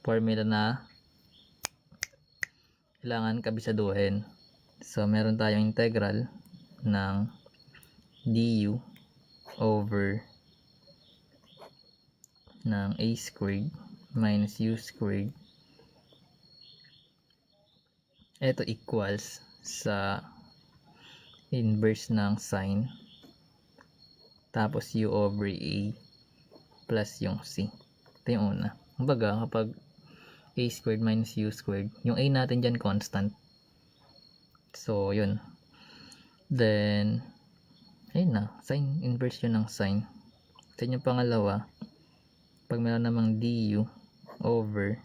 formula na kailangan kabisaduhin. So, meron tayong integral ng du over ng a squared minus u squared. Ito equals sa inverse ng sine tapos u over a plus yung c. Ito yung una. Kumbaga, kapag a squared minus u squared, yung a natin dyan constant. So, yun. Then, ayun na. Sine, inverse yun ng sine. Then yung pangalawa, pag meron namang du over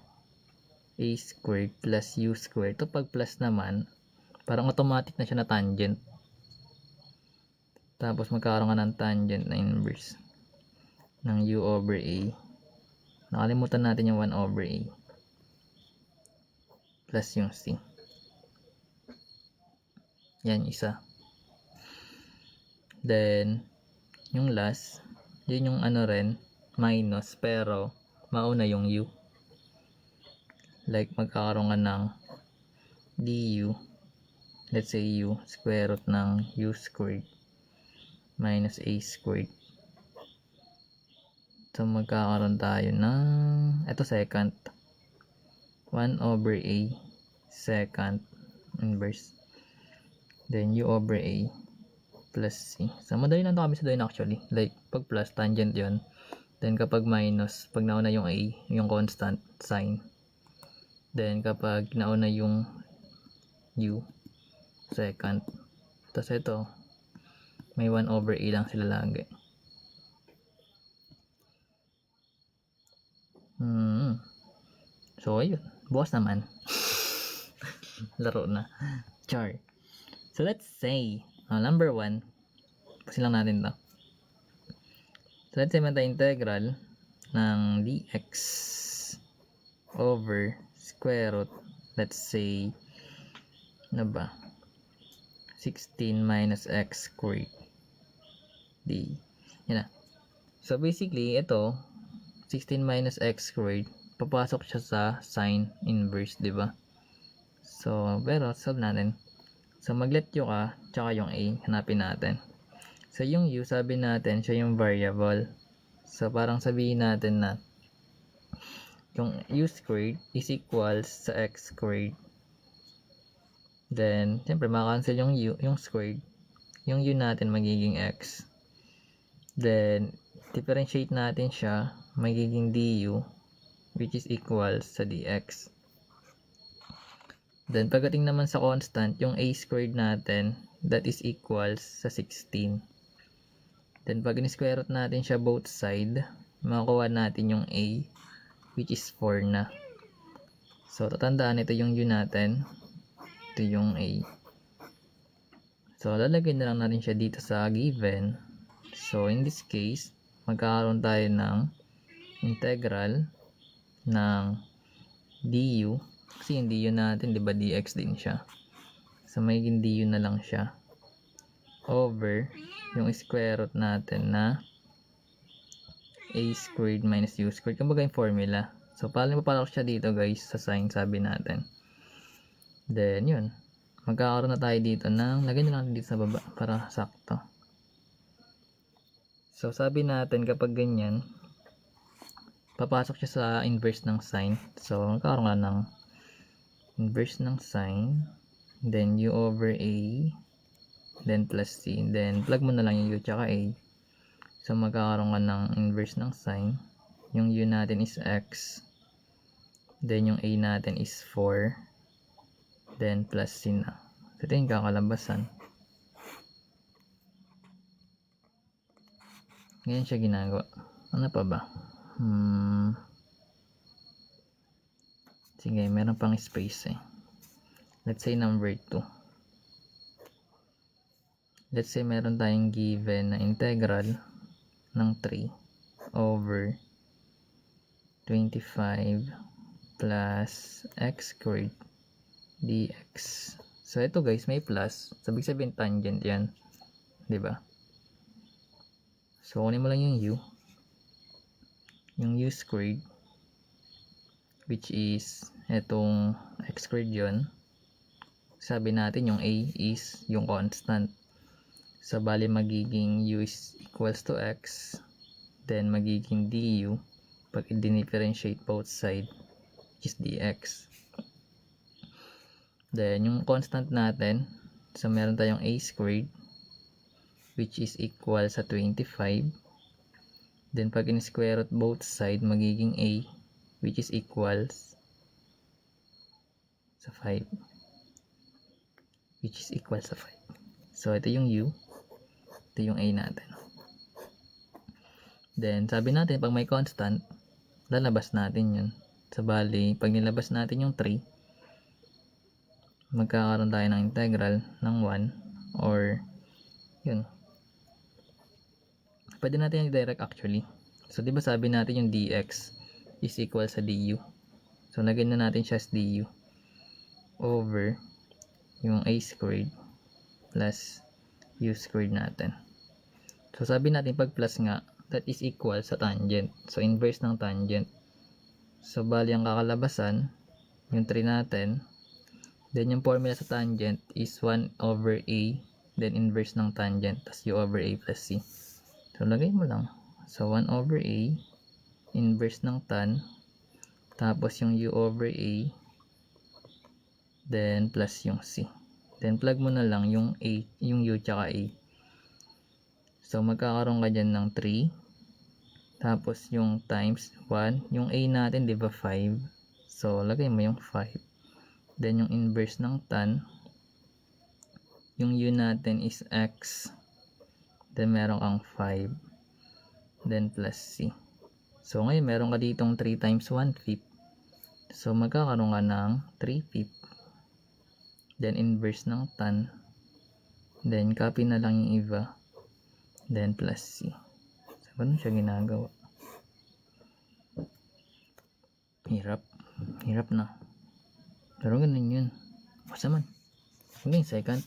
a squared plus u squared, ito pag plus naman, parang automatic na siya na tangent. Tapos magkakaroon ka ng tangent na inverse ng u over a. Nakalimutan natin yung 1 over a plus yung c. Yan, isa. Then, yung last, yun yung ano rin, minus, pero mauna yung u. Like, magkakaroon ka ng du, let's say u, square root ng u squared minus a squared. So, magkakaroon tayo ng, ito second, 1 over a second inverse. Then, u over a plus c. So, madali lang ito kami sa doon actually. Like, pag plus, tangent yon. Then, kapag minus, pag nauna yung a, yung constant, sine. Then, kapag nauna yung u, second. Tapos ito, may 1 over a lang sila lagi. So, ayun. Bukas naman. Laro na. Char. So, let's say, number 1, pasin lang natin to. So, let's say may integral ng dx over square root, let's say, ano ba? 16 minus x squared d. Yan na. So, basically, ito, 16 minus x squared, papasok siya sa sine inverse, di ba? So, pero solve natin. So, mag-let u ka, tsaka yung a, hanapin natin. So, yung u, sabi natin, siya yung variable. So, parang sabihin natin na yung u squared is equals sa x squared. Then, siyempre, makacancel yung u, yung squared. Yung u natin magiging x. Then, differentiate natin siya, magiging du, which is equals sa dx. Then, pagdating naman sa constant, yung a squared natin, that is equals sa 16. Then, pag in-square root natin siya both side, makakuha natin yung a, which is 4 na. So, tatandaan, ito yung u natin. Ito yung a. So, lalagay na lang natin siya dito sa given. So, in this case, magkakaroon tayo ng integral ng du. Kasi yung du natin, di ba, dx din siya. So, magiging du na lang siya. Over yung square root natin na a squared minus u squared. Kumbaga yung formula. So, paano papalak siya dito, guys, sa sign, sabi natin. Then, yun. Magkakaroon na tayo dito ng, lagay na lang dito sa baba para sakto. So, sabi natin kapag ganyan, papasok siya sa inverse ng sine. So, magkakaroon ka ng inverse ng sine, then u over a, then plus c. Then, plug mo na lang yung u tsaka a. So, magkakaroon ka ng inverse ng sine. Yung u natin is x. Then, yung a natin is 4. Then, plus c na. So, ito yung kakalabasan. Ganyan siya ginagawa. Ano pa ba? Sige, meron pang space eh. Let's say number 2. Let's say meron tayong given na integral ng 3 over 25 plus x squared dx. So, ito guys, may plus. Sabi sabihin tangent yan. Diba? So, kunin mo lang yung u. Yung u squared, which is etong x squared yun. Sabi natin yung a is yung constant. So bali magiging u is equals to x, then magiging du pag i-differentiate both side is dx. Then yung constant natin, so meron tayong a squared which is equal sa 25. Then pag in-square root both side, magiging a which is equals sa 5. Which is equal sa 5. So ito yung u, ito yung a natin. Then sabi natin pag may constant, lalabas natin yun. So bali, pag nilabas natin yung 3, magkakaroon tayo ng integral ng 1 or yun. Pwede natin yung direct actually. So di ba sabi natin yung dx is equal sa du. So lagyan na natin siya as du over yung a squared plus u squared natin. So sabi natin pag plus nga, that is equal sa tangent. So inverse ng tangent. So bali ang kakalabasan, yung 3 natin, then yung formula sa tangent is 1 over a, then inverse ng tangent, tas u over a plus c. So lagay mo lang. So 1 over a, inverse ng tan, tapos yung u over a, then plus yung c. Then plug mo na lang yung a, yung u tsaka a. So magkakaroon ka dyan ng 3, tapos yung times 1, yung a natin di ba 5, so lagay mo yung 5. Then yung inverse ng tan, yung u natin is x, then meron kang 5, then plus c. So ngayon meron ka ditong 3 times 1/5, so magkakaroon ka ng 3/5. Then inverse ng tan, then copy na lang yung iba, then plus c. So ganun siya ginagawa. Hirap na, pero ganun yun. Basta man hanggang second.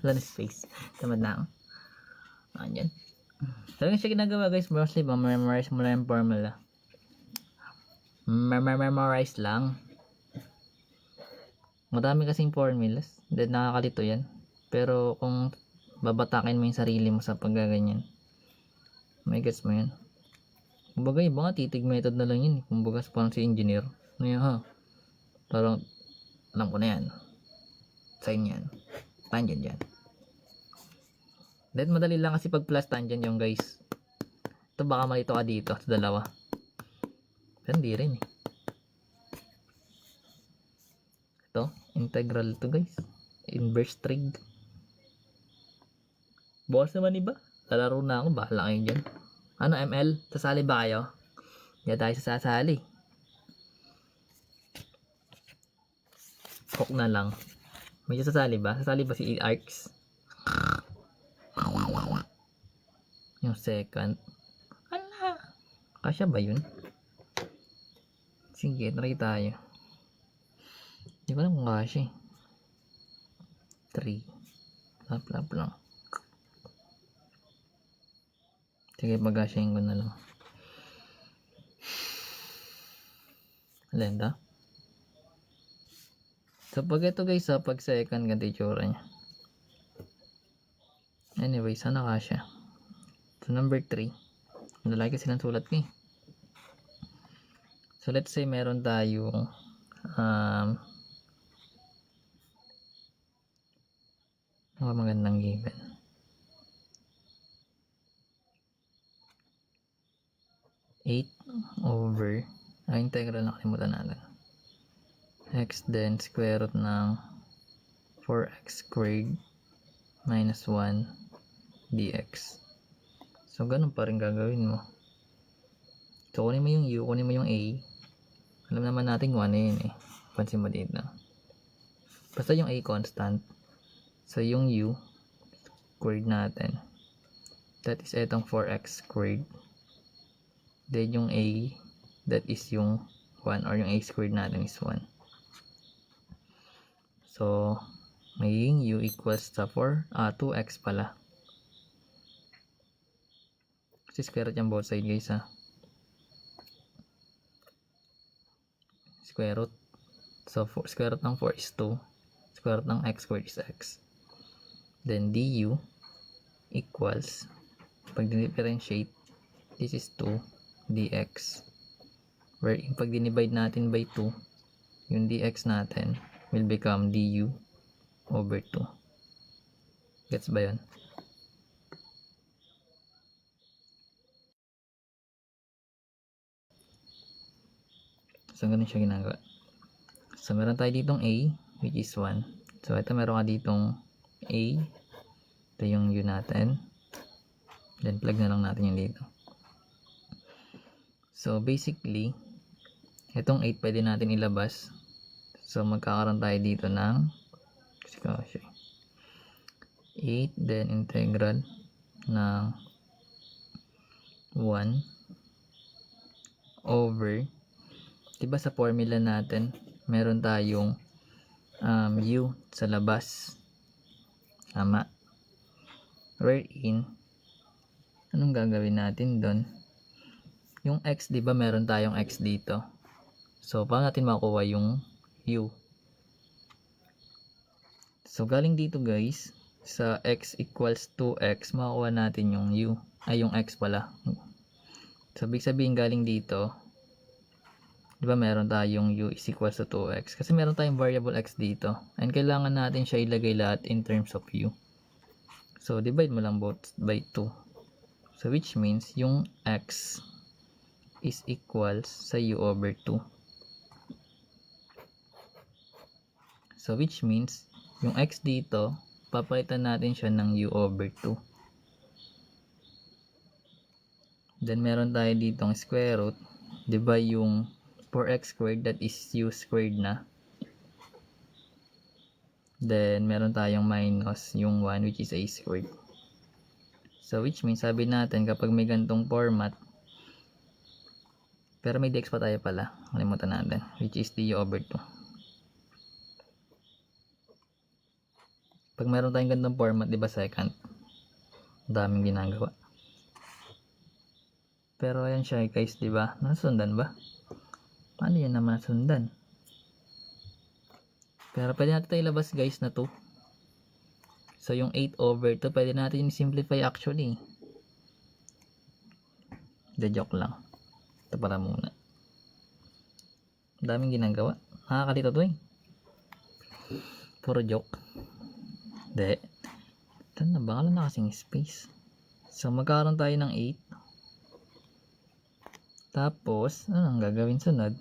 Wala na space, tamad na ako. Andyan, talagang siya ginagawa guys. Mostly ba memorize mo lang yung formula, memorize lang. Madami kasing formulas, then nakakalito yan. Pero kung babatakin mo yung sarili mo sa paggaganyan, may gets mo yan. Kumbaga iba nga titig method na lang yun. Kumbaga parang si engineer ano ha, parang alam ko na yan, sign yan, tangent yan. Then madali lang kasi pag plus tangent yung guys. Ito baka malito ka dito sa dalawa, pero hindi rin eh. Ito integral to guys, inverse trig. Boss naman iba, lalaro na ako, bahala kayo dyan. Ano ML, sasali ba kayo? Hindi tayo sasali, hook na lang. May sasali ba? Sasali ba si Arcs? Yung second, ala, kasya ba yun? Sige, try tayo. Hindi ko alam kung kasya 3 lap lang. Sige, pag-kasyahin ko na lang. Lenda. So pag ito guys pag second ganito itsura nya. Anyway, sana kasya. So number 3, nalagay silang sulat ko eh. So let's say meron tayong magandang given. Over integral, nakalimutan natin, x then square root ng 4x squared minus 1 dx. So ganun pa rin gagawin mo. So kunin mo yung u, kunin mo yung a, alam naman natin 1 na yun eh, pansin mo dito. Basta yung a constant, so yung u squared natin, that is etong 4x squared, then yung a, that is yung 1 or yung a squared natin is 1. So magiging u equals sa 2x pala, kasi square root yung both side guys ha. square root. So, square root ng 4 is 2. Square root ng x squared is x. Then, du equals, pag differentiate, this is 2 dx. Wherein, pag dinivide natin by 2, yung dx natin will become du over 2. Gets ba yun? So, ganun siya ginagawa. So, meron tayo ditong a, which is 1. So, ito meron ka ditong a. Ito yung u natin. Then, plug na lang natin yung dito. So, basically, itong 8 pwede natin ilabas. So, magkakaroon tayo dito ng 8, then integral ng 1 over, diba sa formula natin, meron tayong u sa labas. Tama. Wherein, anong gagawin natin doon? Yung x, diba meron tayong x dito. So, paano natin makuha yung u? So, galing dito guys, sa x equals 2x, makuha natin yung u. Ay, yung x pala. So, ibig sabihin galing dito, diba meron tayong u is equals to 2x. Kasi meron tayong variable x dito. And kailangan natin siya ilagay lahat in terms of u. So, divide mo lang both by 2. So, which means yung x is equals sa u over 2. So, which means, yung x dito, papalitan natin siya ng u over 2. Then, meron tayo ditong square root. Diba yung 4x squared, that is u squared na. Then, meron tayong minus yung 1, which is a squared. So, which means, sabi natin, kapag may gantong format, pero may dx pa tayo pala, kalimutan natin, which is du over 2. Pag meron tayong gantong format, diba second, daming ginagawa. Pero ayan siya guys, diba? Nasundan ba? Paano yan naman nasundan? Pero pwede natin tayo ilabas guys na 2. So yung 8 over 2, pwede natin simplify actually. The joke lang. Ito para muna. Daming ginagawa. Nakakalito to eh. Puro joke. Hindi. Ito na, baka na kasing space. So magkaroon tayo ng 8. Tapos, ano ang gagawin sunod?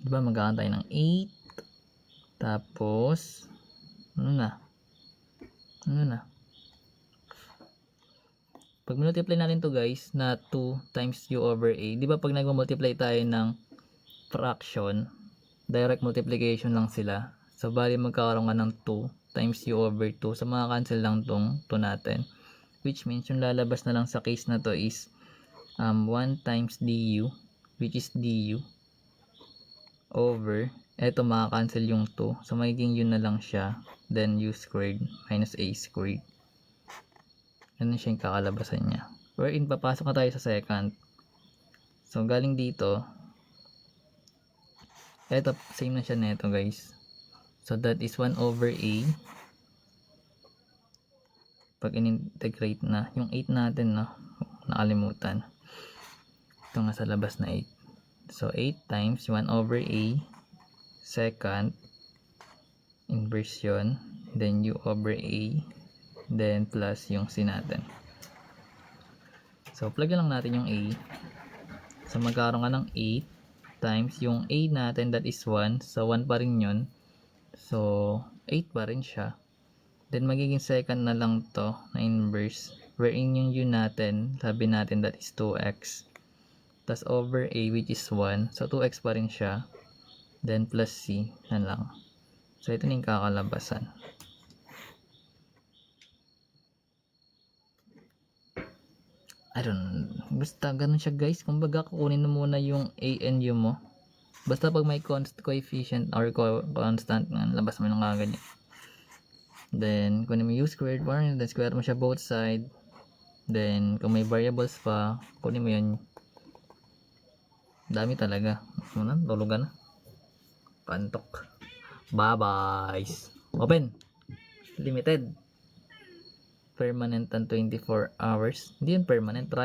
Diba magkaroon tayo ng 8. Tapos, ano na? Pag multiply natin to guys, na 2 times u over a, di ba pag nag-multiply tayo ng fraction, direct multiplication lang sila. So, bali magkakaroon ka ng 2 times u over 2. So, makakancel lang tong 2 natin. Which means, yung lalabas na lang sa case na to is 1 times du, which is du, over, eto makakancel yung 2. So, magiging u na lang siya. Then, u squared minus a squared. Ganun siya yung kakalabasan niya. Wherein, papasok na tayo sa second. So, galing dito, eto, same na siya neto guys. So, that is 1 over a. Pag in-integrate na, yung 8 natin, no, nakalimutan. Ito nga sa labas na 8. So, 8 times 1 over a, second, inversion, then u over a, then plus yung c natin. So, plug lang natin yung a. So, magkaroon ka ng 8 times yung a natin, that is 1. So, 1 pa rin yun. So, 8 pa rin siya. Then, magiging second na lang to na inverse. Wherein yung u natin, sabi natin that is 2x. Tapos over a, which is 1. So, 2x pa rin siya. Then, plus c na lang. So, ito na yung kakalabasan. I don't know. Basta ganun siya guys. Kumbaga kukunin mo muna yung a and u mo. Basta pag may coefficient or constant, labas mo lang kagad yun. Then kunin mo u squared 1, then square mo siya both side. Then kung may variables pa, kunin mo yun. Dami talaga. Ano, tulugan na. Pantok. Bye-bye. Open. Limited. Permanent and 24 hours. Hindi yun permanent. Try.